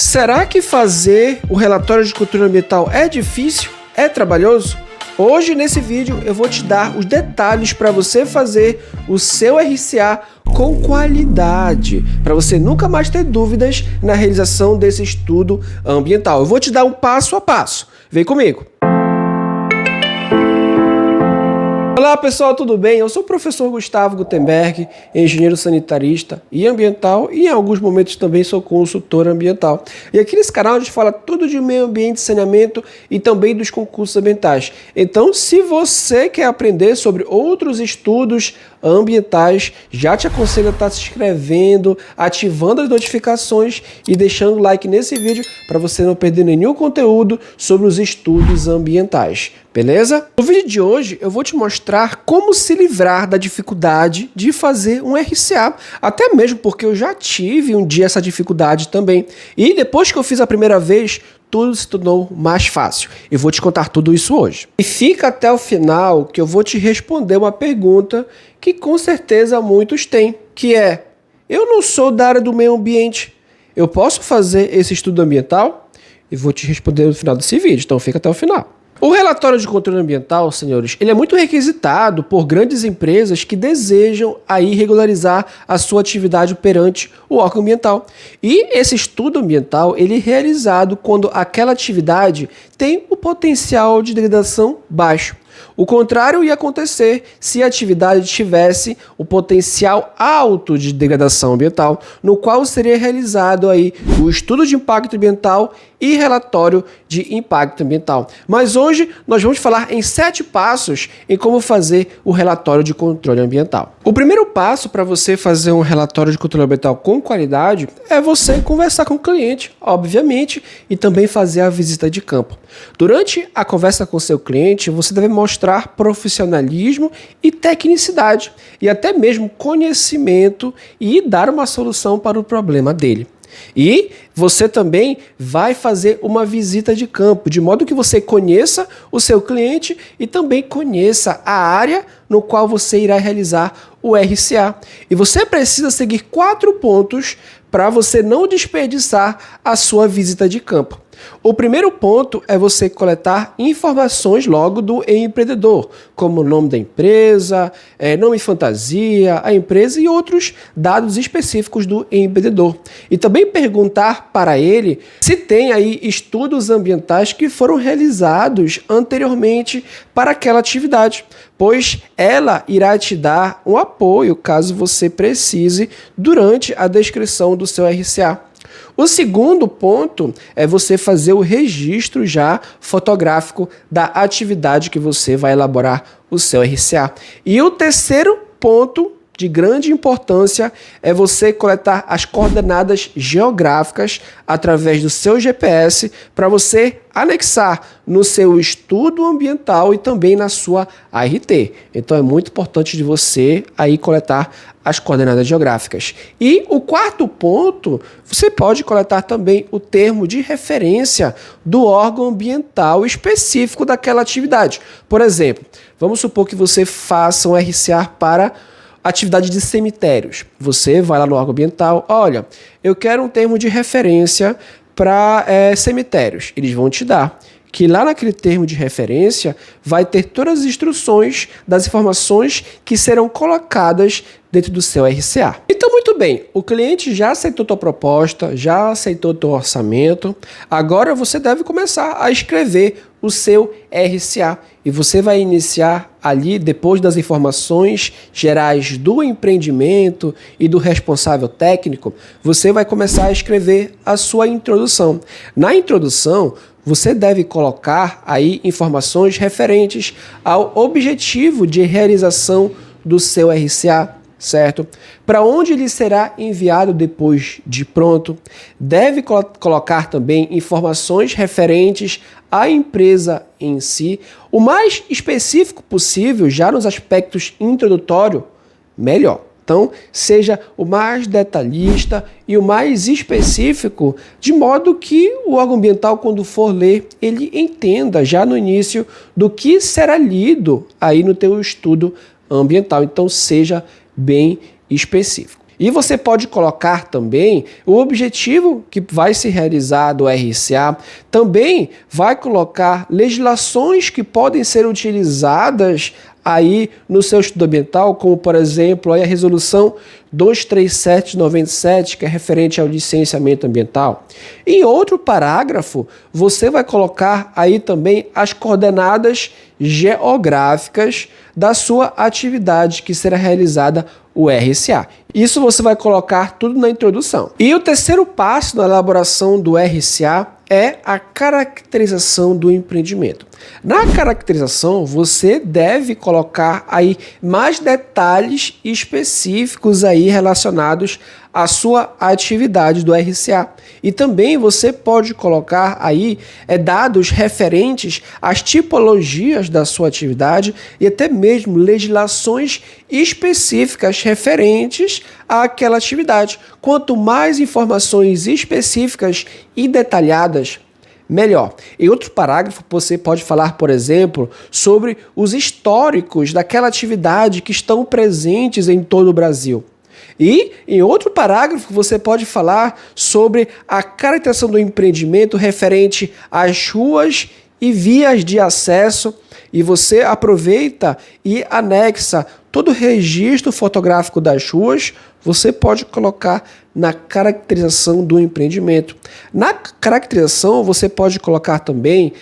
Será que fazer o relatório de controle ambiental é difícil? É trabalhoso? Hoje nesse vídeo eu vou te dar os detalhes para você fazer o seu RCA com qualidade, para você nunca mais ter dúvidas na realização desse estudo ambiental. Eu vou te dar um passo a passo. Vem comigo! Olá pessoal, tudo bem? Eu sou o professor Gustavo Gutenberg, engenheiro sanitarista e ambiental e em alguns momentos também sou consultor ambiental. E aqui nesse canal a gente fala tudo de meio ambiente, saneamento e também dos concursos ambientais. Então, se você quer aprender sobre outros estudos ambientais, já te aconselho a estar se inscrevendo, ativando as notificações e deixando o like nesse vídeo para você não perder nenhum conteúdo sobre os estudos ambientais. Beleza? No vídeo de hoje eu vou te mostrar como se livrar da dificuldade de fazer um RCA, até mesmo porque eu já tive um dia essa dificuldade também. E depois que eu fiz a primeira vez, tudo se tornou mais fácil. Eu vou te contar tudo isso hoje. E fica até o final que eu vou te responder uma pergunta que com certeza muitos têm, que é: eu não sou da área do meio ambiente, eu posso fazer esse estudo ambiental? E vou te responder no final desse vídeo, então fica até o final. O relatório de controle ambiental, senhores, ele é muito requisitado por grandes empresas que desejam aí regularizar a sua atividade perante o órgão ambiental. E esse estudo ambiental, ele é realizado quando aquela atividade tem o potencial de degradação baixo. O contrário ia acontecer se a atividade tivesse o potencial alto de degradação ambiental, no qual seria realizado aí o estudo de impacto ambiental e relatório de impacto ambiental. Mas hoje nós vamos falar em 7 passos em como fazer o relatório de controle ambiental. O primeiro passo para você fazer um relatório de controle ambiental com qualidade é você conversar com o cliente, obviamente, e também fazer a visita de campo. Durante a conversa com seu cliente, você deve mostrar profissionalismo e tecnicidade, e até mesmo conhecimento e dar uma solução para o problema dele. E você também vai fazer uma visita de campo, de modo que você conheça o seu cliente e também conheça a área no qual você irá realizar o RCA. E você precisa seguir 4 pontos para você não desperdiçar a sua visita de campo. O primeiro ponto é você coletar informações logo do empreendedor, como o nome da empresa, nome fantasia, a empresa e outros dados específicos do empreendedor. E também perguntar para ele se tem aí estudos ambientais que foram realizados anteriormente para aquela atividade, pois ela irá te dar um apoio caso você precise durante a descrição do seu RCA. O segundo ponto é você fazer o registro já fotográfico da atividade que você vai elaborar o seu RCA. E o terceiro ponto de grande importância é você coletar as coordenadas geográficas através do seu GPS para você anexar no seu estudo ambiental e também na sua ART. Então é muito importante de você aí coletar as coordenadas geográficas. E o quarto ponto, você pode coletar também o termo de referência do órgão ambiental específico daquela atividade. Por exemplo, vamos supor que você faça um RCA para atividade de cemitérios. Você vai lá no órgão ambiental, olha, eu quero um termo de referência para cemitérios. Eles vão te dar, que lá naquele termo de referência vai ter todas as instruções das informações que serão colocadas dentro do seu RCA. Então, muito bem, o cliente já aceitou tua proposta, já aceitou teu orçamento, agora você deve começar a escrever o seu RCA e você vai iniciar ali, depois das informações gerais do empreendimento e do responsável técnico, você vai começar a escrever a sua introdução. Na introdução, você deve colocar aí informações referentes ao objetivo de realização do seu RCA, certo? Para onde ele será enviado depois de pronto. Deve colocar também informações referentes à empresa em si, o mais específico possível, já nos aspectos introdutórios, melhor. Então, seja o mais detalhista e o mais específico, de modo que o órgão ambiental, quando for ler, ele entenda já no início do que será lido aí no teu estudo ambiental. Então, seja bem específico. E você pode colocar também o objetivo que vai se realizar do RCA, também vai colocar legislações que podem ser utilizadas aí no seu estudo ambiental, como por exemplo aí a resolução 237/97, que é referente ao licenciamento ambiental. Em outro parágrafo, você vai colocar aí também as coordenadas geográficas da sua atividade que será realizada o RCA. Isso você vai colocar tudo na introdução. E o terceiro passo na elaboração do RCA é a caracterização do empreendimento. Na caracterização, você deve colocar aí mais detalhes específicos aí relacionados à sua atividade do RCA. E também você pode colocar aí dados referentes às tipologias da sua atividade e até mesmo legislações específicas referentes àquela atividade. Quanto mais informações específicas e detalhadas, melhor. Em outro parágrafo, você pode falar, por exemplo, sobre os históricos daquela atividade que estão presentes em todo o Brasil. E, em outro parágrafo, você pode falar sobre a caracterização do empreendimento referente às ruas e vias de acesso, e você aproveita e anexa todo o registro fotográfico das ruas, você pode colocar na caracterização do empreendimento. Na caracterização, você pode colocar também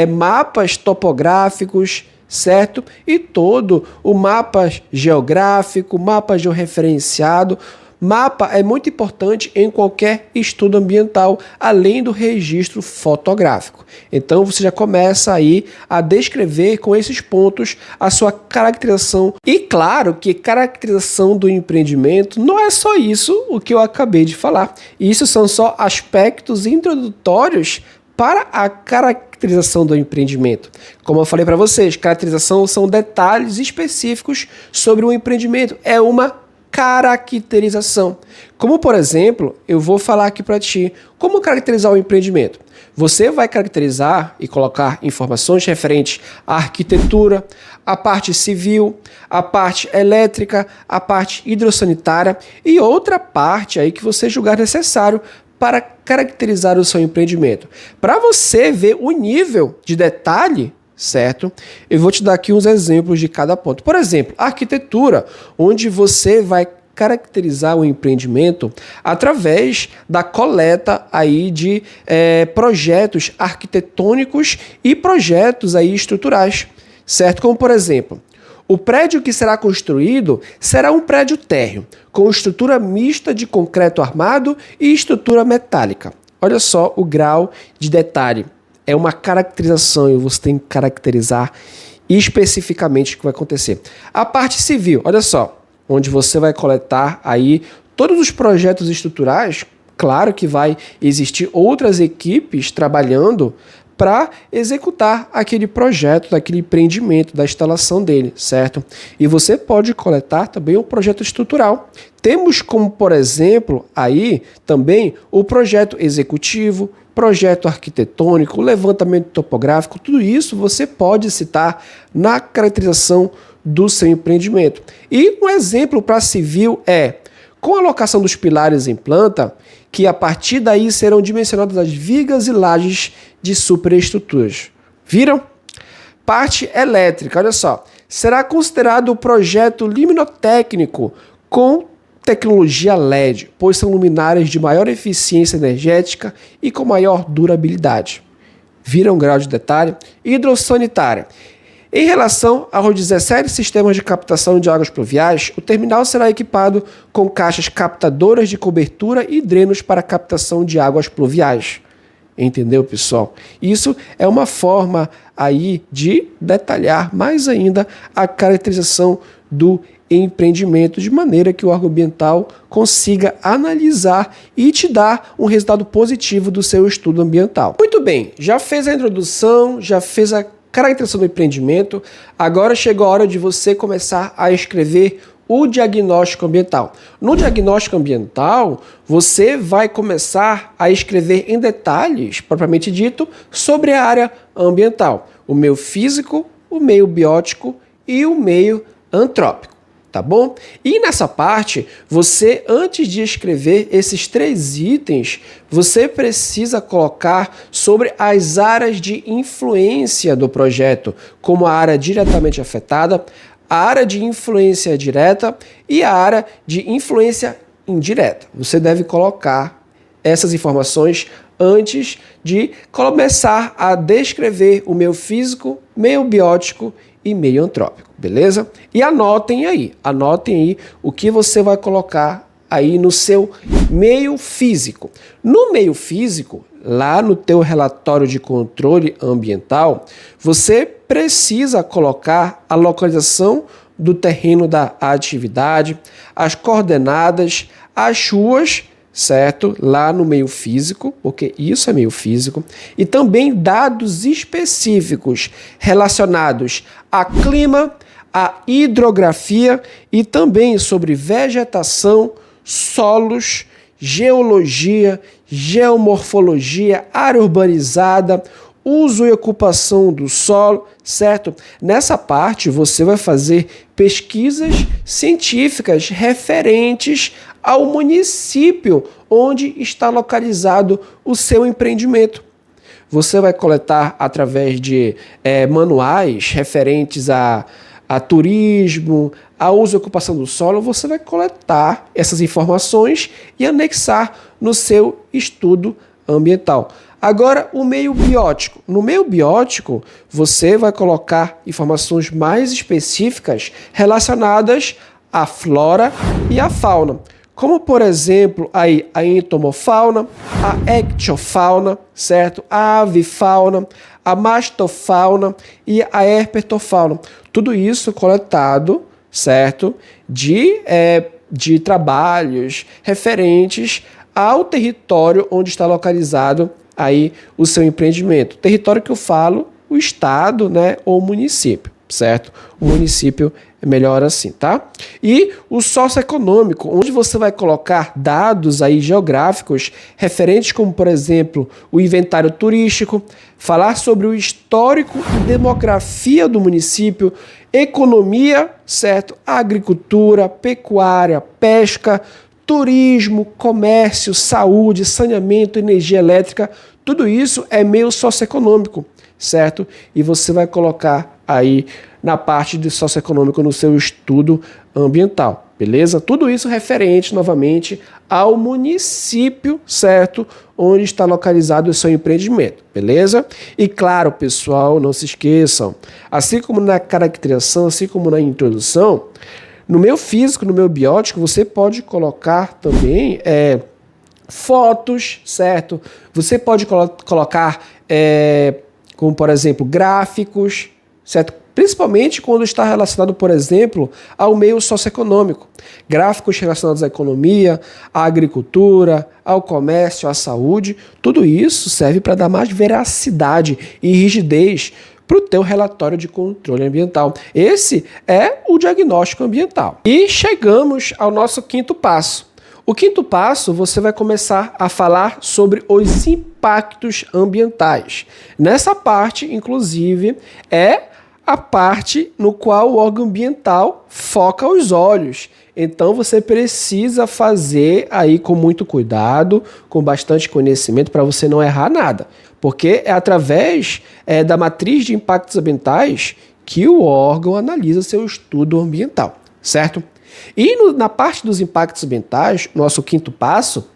mapas topográficos, certo? E todo o mapa geográfico, mapa georreferenciado. Mapa é muito importante em qualquer estudo ambiental, além do registro fotográfico. Então você já começa aí a descrever com esses pontos a sua caracterização. E claro que caracterização do empreendimento não é só isso o que eu acabei de falar. Isso são só aspectos introdutórios para a caracterização do empreendimento. Como eu falei para vocês, caracterização são detalhes específicos sobre o empreendimento. É uma caracterização. Como, por exemplo, eu vou falar aqui para ti como caracterizar o empreendimento. Você vai caracterizar e colocar informações referentes à arquitetura, à parte civil, à parte elétrica, à parte hidrossanitária e outra parte aí que você julgar necessário para caracterizar o seu empreendimento. Para você ver o nível de detalhe, certo? Eu vou te dar aqui uns exemplos de cada ponto. Por exemplo, a arquitetura, onde você vai caracterizar o empreendimento através da coleta aí de projetos arquitetônicos e projetos aí estruturais, certo? Como, por exemplo, o prédio que será construído será um prédio térreo, com estrutura mista de concreto armado e estrutura metálica. Olha só o grau de detalhe. É uma caracterização e você tem que caracterizar especificamente o que vai acontecer. A parte civil, olha só, onde você vai coletar aí todos os projetos estruturais. Claro que vai existir outras equipes trabalhando para executar aquele projeto, daquele empreendimento, da instalação dele, certo? E você pode coletar também o projeto estrutural. Temos como, por exemplo, aí também o projeto executivo, projeto arquitetônico, levantamento topográfico, tudo isso você pode citar na caracterização do seu empreendimento. E um exemplo para civil é, com a alocação dos pilares em planta, que a partir daí serão dimensionadas as vigas e lajes de superestruturas. Viram? Parte elétrica, olha só, será considerado o projeto luminotécnico com tecnologia LED, pois são luminárias de maior eficiência energética e com maior durabilidade. Viram o grau de detalhe? Hidrossanitária. Em relação aos 17 sistemas de captação de águas pluviais, o terminal será equipado com caixas captadoras de cobertura e drenos para captação de águas pluviais. Entendeu, pessoal? Isso é uma forma aí de detalhar mais ainda a caracterização do empreendimento, de maneira que o órgão ambiental consiga analisar e te dar um resultado positivo do seu estudo ambiental. Muito bem, já fez a introdução, já fez a caracterização do empreendimento, agora chegou a hora de você começar a escrever o diagnóstico ambiental. No diagnóstico ambiental, você vai começar a escrever em detalhes, propriamente dito, sobre a área ambiental, o meio físico, o meio biótico e o meio antrópico. tá bom? E nessa parte, você, antes de escrever esses 3 itens, você precisa colocar sobre as áreas de influência do projeto, como a área diretamente afetada, a área de influência direta e a área de influência indireta. Você deve colocar essas informações antes de começar a descrever o meio físico, meio biótico e meio antrópico, beleza? E anotem aí o que você vai colocar aí no seu meio físico. No meio físico, lá no teu relatório de controle ambiental, você precisa colocar a localização do terreno da atividade, as coordenadas, as ruas, certo? Lá no meio físico, porque isso é meio físico, e também dados específicos relacionados a clima, a hidrografia e também sobre vegetação, solos, geologia, geomorfologia, área urbanizada, uso e ocupação do solo, certo? Nessa parte você vai fazer pesquisas científicas referentes ao município onde está localizado o seu empreendimento. Você vai coletar através de manuais referentes a turismo, a uso e ocupação do solo, você vai coletar essas informações e anexar no seu estudo ambiental. Agora, o meio biótico. No meio biótico, você vai colocar informações mais específicas relacionadas à flora e à fauna. Como, por exemplo, aí a entomofauna, a ectofauna, certo? A avifauna, a mastofauna e a herpetofauna. Tudo isso coletado, certo? De trabalhos referentes ao território onde está localizado aí o seu empreendimento. Território que eu falo, o estado, né, ou o município, certo? O município é melhor assim, tá? E o socioeconômico, onde você vai colocar dados aí geográficos referentes como, por exemplo, o inventário turístico, falar sobre o histórico e demografia do município, economia, certo? Agricultura, pecuária, pesca, turismo, comércio, saúde, saneamento, energia elétrica, tudo isso é meio socioeconômico, certo? E você vai colocar aí na parte de socioeconômico no seu estudo ambiental, beleza? Tudo isso referente, novamente, ao município, certo? Onde está localizado o seu empreendimento, beleza? E claro, pessoal, não se esqueçam, assim como na caracterização, assim como na introdução, no meio físico, no meio biótico, você pode colocar também fotos, certo? Você pode colocar, como por exemplo, gráficos, certo? Principalmente quando está relacionado, por exemplo, ao meio socioeconômico. Gráficos relacionados à economia, à agricultura, ao comércio, à saúde. Tudo isso serve para dar mais veracidade e rigidez para o teu relatório de controle ambiental. Esse é o diagnóstico ambiental. E chegamos ao nosso 5º passo. O 5º passo, você vai começar a falar sobre os impactos ambientais. Nessa parte, inclusive, é a parte no qual o órgão ambiental foca os olhos. Então você precisa fazer aí com muito cuidado, com bastante conhecimento, para você não errar nada. Porque é através da matriz de impactos ambientais que o órgão analisa seu estudo ambiental, certo? E na parte dos impactos ambientais, nosso 5º passo,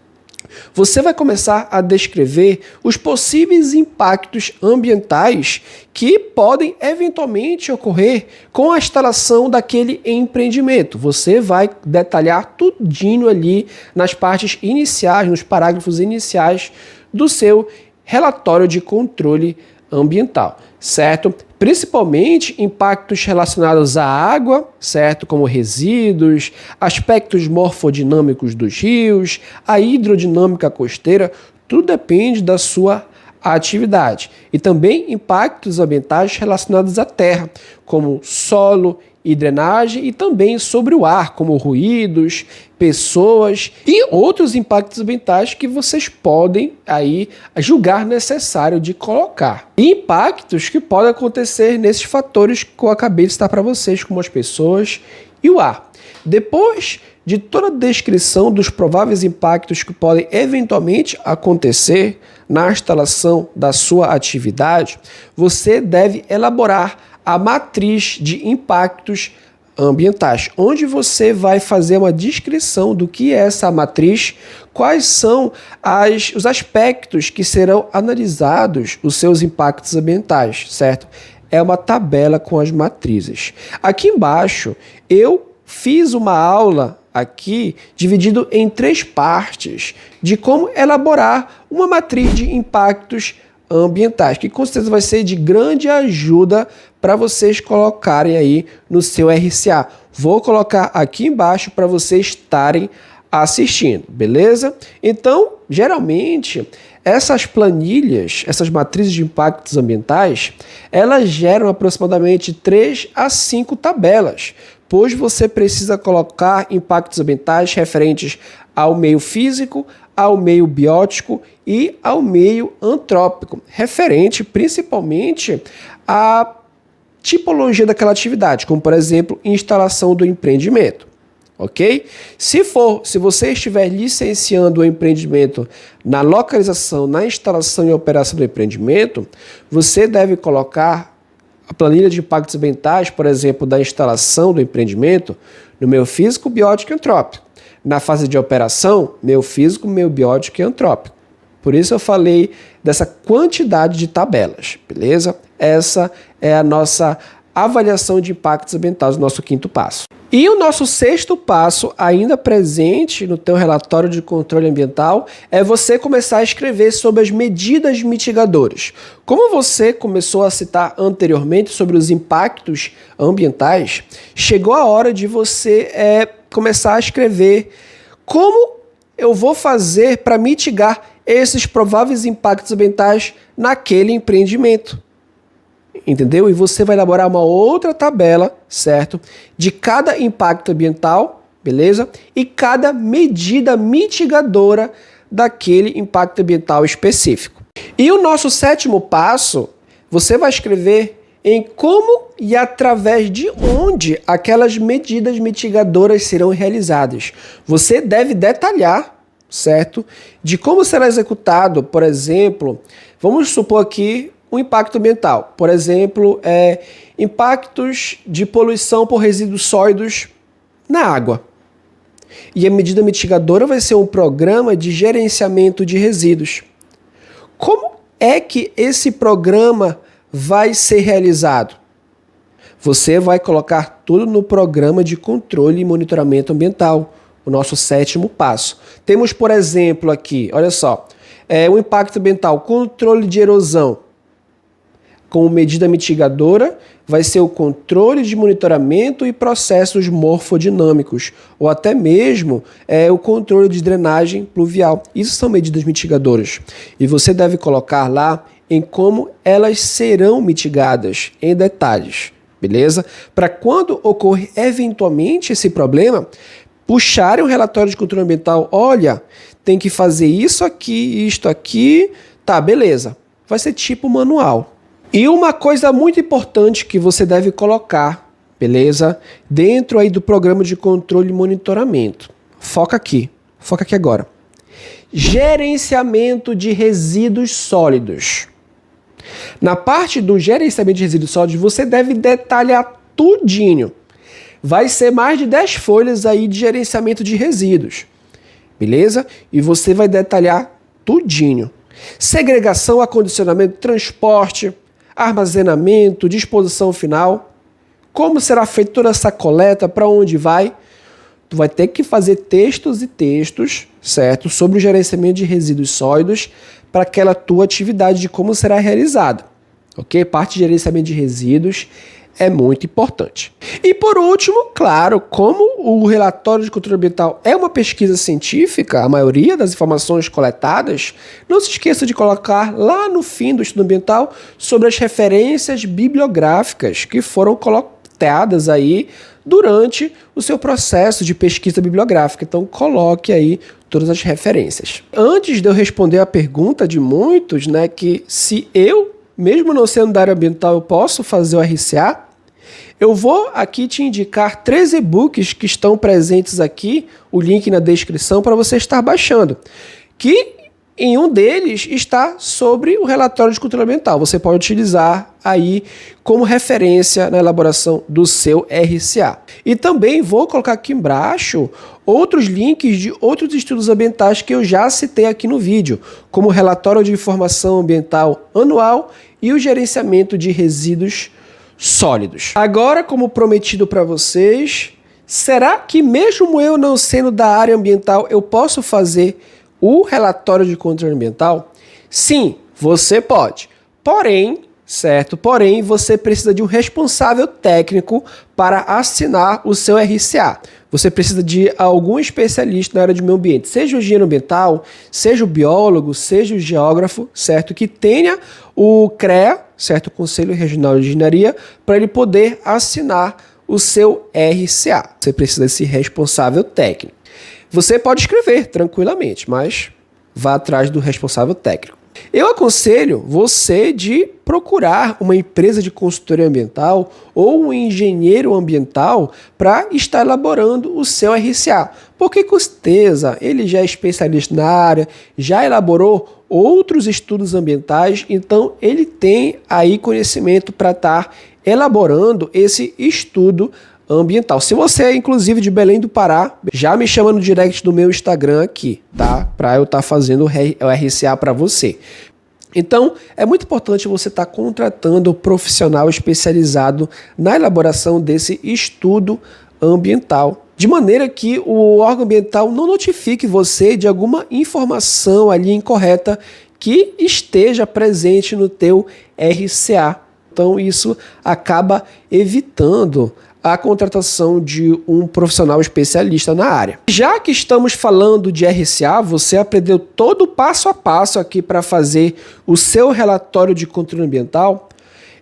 você vai começar a descrever os possíveis impactos ambientais que podem eventualmente ocorrer com a instalação daquele empreendimento. Você vai detalhar tudinho ali nas partes iniciais, nos parágrafos iniciais do seu relatório de controle ambiental, certo? Principalmente impactos relacionados à água, certo? Como resíduos, aspectos morfodinâmicos dos rios, a hidrodinâmica costeira, tudo depende da sua atividade. E também impactos ambientais relacionados à terra, como solo e drenagem, e também sobre o ar, como ruídos, pessoas e outros impactos ambientais que vocês podem aí julgar necessário de colocar. E impactos que podem acontecer nesses fatores que eu acabei de citar para vocês, como as pessoas e o ar. Depois de toda a descrição dos prováveis impactos que podem eventualmente acontecer na instalação da sua atividade, você deve elaborar a matriz de impactos ambientais, onde você vai fazer uma descrição do que é essa matriz, quais são os aspectos que serão analisados, os seus impactos ambientais, certo? É uma tabela com as matrizes. Aqui embaixo eu fiz uma aula aqui dividido em 3 partes de como elaborar uma matriz de impactos ambientais, que com certeza vai ser de grande ajuda para vocês colocarem aí no seu RCA. Vou colocar aqui embaixo para vocês estarem assistindo, beleza? Então, geralmente, essas planilhas, essas matrizes de impactos ambientais, elas geram aproximadamente 3 a 5 tabelas, pois você precisa colocar impactos ambientais referentes ao meio físico, ao meio biótico e ao meio antrópico, referente principalmente à tipologia daquela atividade, como por exemplo, instalação do empreendimento, ok? Se você estiver licenciando o empreendimento na localização, na instalação e operação do empreendimento, você deve colocar a planilha de impactos ambientais, por exemplo, da instalação do empreendimento, no meio físico, biótico e antrópico. Na fase de operação, meio físico, meio biótico e antrópico. Por isso eu falei dessa quantidade de tabelas, beleza? Essa é a nossa avaliação de impactos ambientais, o nosso 5º passo. E o nosso 6º passo, ainda presente no teu relatório de controle ambiental, é você começar a escrever sobre as medidas mitigadoras. Como você começou a citar anteriormente sobre os impactos ambientais, chegou a hora de você começar a escrever como eu vou fazer para mitigar esses prováveis impactos ambientais naquele empreendimento. Entendeu? E você vai elaborar uma outra tabela, certo? De cada impacto ambiental, beleza? E cada medida mitigadora daquele impacto ambiental específico. E o nosso 7º passo, você vai escrever em como e através de onde aquelas medidas mitigadoras serão realizadas. Você deve detalhar, certo? De como será executado, por exemplo, vamos supor aqui um impacto ambiental. Por exemplo, impactos de poluição por resíduos sólidos na água. E a medida mitigadora vai ser um programa de gerenciamento de resíduos. Como é que esse programa vai ser realizado? Você vai colocar tudo no programa de controle e monitoramento ambiental, o nosso 7º passo. Temos, por exemplo, aqui, olha só, o impacto ambiental, controle de erosão. Como medida mitigadora, vai ser o controle de monitoramento e processos morfodinâmicos, ou até mesmo o controle de drenagem pluvial. Isso são medidas mitigadoras. E você deve colocar lá em como elas serão mitigadas, em detalhes, beleza? Para quando ocorrer eventualmente esse problema, puxarem o relatório de controle ambiental, olha, tem que fazer isso aqui, isto aqui, tá, beleza. Vai ser tipo manual. E uma coisa muito importante que você deve colocar, beleza? Dentro aí do programa de controle e monitoramento. Foca aqui agora. Gerenciamento de resíduos sólidos. Na parte do gerenciamento de resíduos sólidos, você deve detalhar tudinho. Vai ser mais de 10 folhas aí de gerenciamento de resíduos, beleza? E você vai detalhar tudinho. Segregação, acondicionamento, transporte, armazenamento, disposição final. Como será feita toda essa coleta, para onde vai? Tu vai ter que fazer textos e textos, certo? Sobre o gerenciamento de resíduos sólidos para aquela tua atividade de como será realizada, ok? Parte de gerenciamento de resíduos é muito importante. E por último, claro, como o relatório de controle ambiental é uma pesquisa científica, a maioria das informações coletadas, não se esqueça de colocar lá no fim do estudo ambiental sobre as referências bibliográficas que foram colocadas aí durante o seu processo de pesquisa bibliográfica. Então coloque aí todas as referências. Antes de eu responder a pergunta de muitos, né, que se eu, mesmo não sendo da área ambiental, eu posso fazer o RCA, Eu vou aqui te indicar 3 e-books que estão presentes aqui, o link na descrição para você estar baixando, que em um deles está sobre o relatório de cultura ambiental. Você pode utilizar aí como referência na elaboração do seu RCA. E também vou colocar aqui embaixo outros links de outros estudos ambientais que eu já citei aqui no vídeo, como o relatório de informação ambiental anual e o gerenciamento de resíduos sólidos. Agora, como prometido para vocês, será que mesmo eu não sendo da área ambiental, eu posso fazer o relatório de controle ambiental? Sim, você pode. Porém, você precisa de um responsável técnico para assinar o seu RCA. Você precisa de algum especialista na área de meio ambiente, seja o engenheiro ambiental, seja o biólogo, seja o geógrafo, certo? Que tenha o CREA, certo? O Conselho Regional de Engenharia, para ele poder assinar o seu RCA. Você precisa desse responsável técnico. Você pode escrever tranquilamente, mas vá atrás do responsável técnico. Eu aconselho você de procurar uma empresa de consultoria ambiental ou um engenheiro ambiental para estar elaborando o seu RCA, porque com certeza ele já é especialista na área, já elaborou outros estudos ambientais, então ele tem aí conhecimento para estar elaborando esse estudo ambiental. Se você é inclusive de Belém do Pará, já me chama no direct do meu Instagram aqui, tá? Para eu estar fazendo o RCA para você. Então, é muito importante você estar contratando um profissional especializado na elaboração desse estudo ambiental, de maneira que o órgão ambiental não notifique você de alguma informação ali incorreta que esteja presente no teu RCA. Então, isso acaba evitando a contratação de um profissional especialista na área. Já que estamos falando de RCA, você aprendeu todo o passo a passo aqui para fazer o seu relatório de controle ambiental.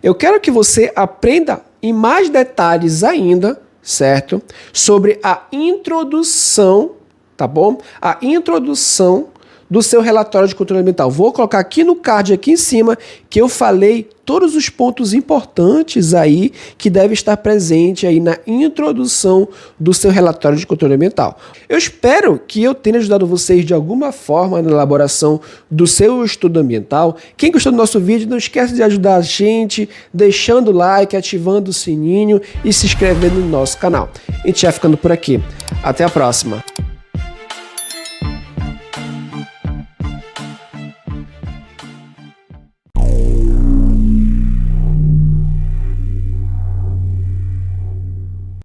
Eu quero que você aprenda em mais detalhes ainda, certo? Sobre a introdução, tá bom? A introdução do seu relatório de controle ambiental. Vou colocar aqui no card, aqui em cima, que eu falei todos os pontos importantes aí que deve estar presente aí na introdução do seu relatório de controle ambiental. Eu espero que eu tenha ajudado vocês de alguma forma na elaboração do seu estudo ambiental. Quem gostou do nosso vídeo, não esquece de ajudar a gente, deixando o like, ativando o sininho e se inscrevendo no nosso canal. A gente vai ficando por aqui. Até a próxima.